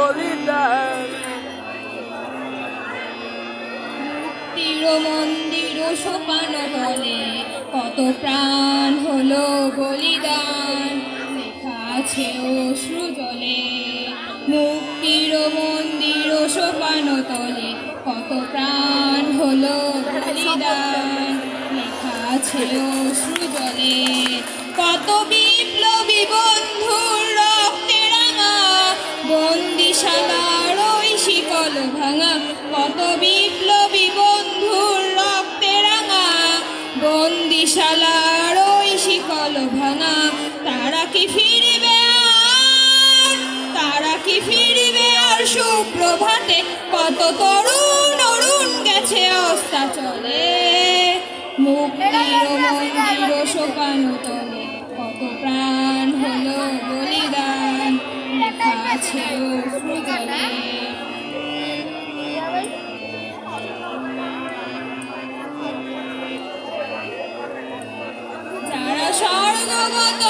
বলিদান। মুক্তির মন্দির সোপান তলে কত প্রাণ হলো বলিদান, লেখা আছে অশ্রু জলে। মুক্তির মন্দির সোপান তলে কত প্রাণ হলো বলিদান, লেখা আছে অশ্রু জলে। কত বিপ্লবী বন্ধুর রক্তে রাঙা বন্দিশালার ওই শিকল ভাঙা, কত বিপ্লবী বন্ধুর রক্তে রাঙা বন্দিশালার ওই শিকল ভাঙা। তারা কি ফিরবে আর, তারা কি ফিরবে আর সুপ্রভাতে, কত তরুণ অরুণ গেছে অস্তাচলে। মুক্তির মন্দির সোপান তলে কত প্রাণ হলো বলিদান, লেখা আছে অশ্রু জলে। যারা স্বর্গগত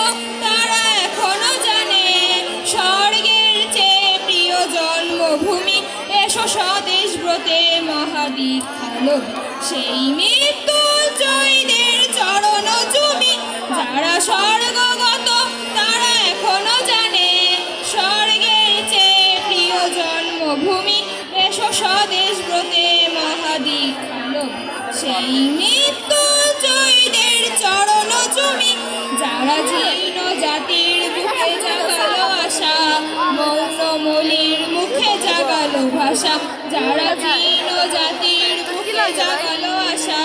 তারা এখনো জানে স্বর্গের চেয়ে প্রিয় জন্মভূমি। এসো স্বদেশ ব্রতে মহাদীক্ষালো সেই মৃত্যুঞ্জয়ীদের চরণ চুমি। যারা স্বর্গগত তারা এখনো জানে স্বর্গের চেয়ে প্রিয় জন্মভূমি। এসো স্বদেশ ব্রতে মহাদীক্ষালো সেই মৃত্যুঞ্জয়ীদের চরণ চুমি। যারা জীর্ণ জাতির বুকে জাগালো আশা, মৌন মলির মুখে জাগালো ভাষা। যারা জীর্ণ জাতির বুকে জাগালো আশা,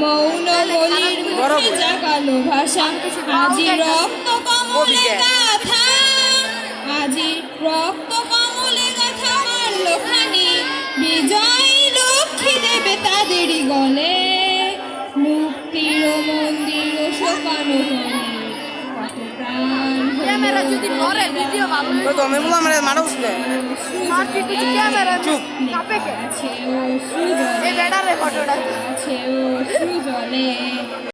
মৌন মলির মুখে জাগালো ভাষা। আজি রক্ত কমলে গাথা, আজি রক্ত কমলে গাথা মারলো খানি, বিজয় লক্ষ্মী দেবে তাদেরই গলে। মুক্তির মন্দির সোপান তলে কত প্রাণ ক্যামেরা যদি ধরে ভিডিও ভালো তো তুমি বলো আমরা মানুষ কে ক্যামেরা চুপ কাপে কে আছে অশ্রু জলে, এই বেটারে ফটোটা আছে অশ্রু জলে।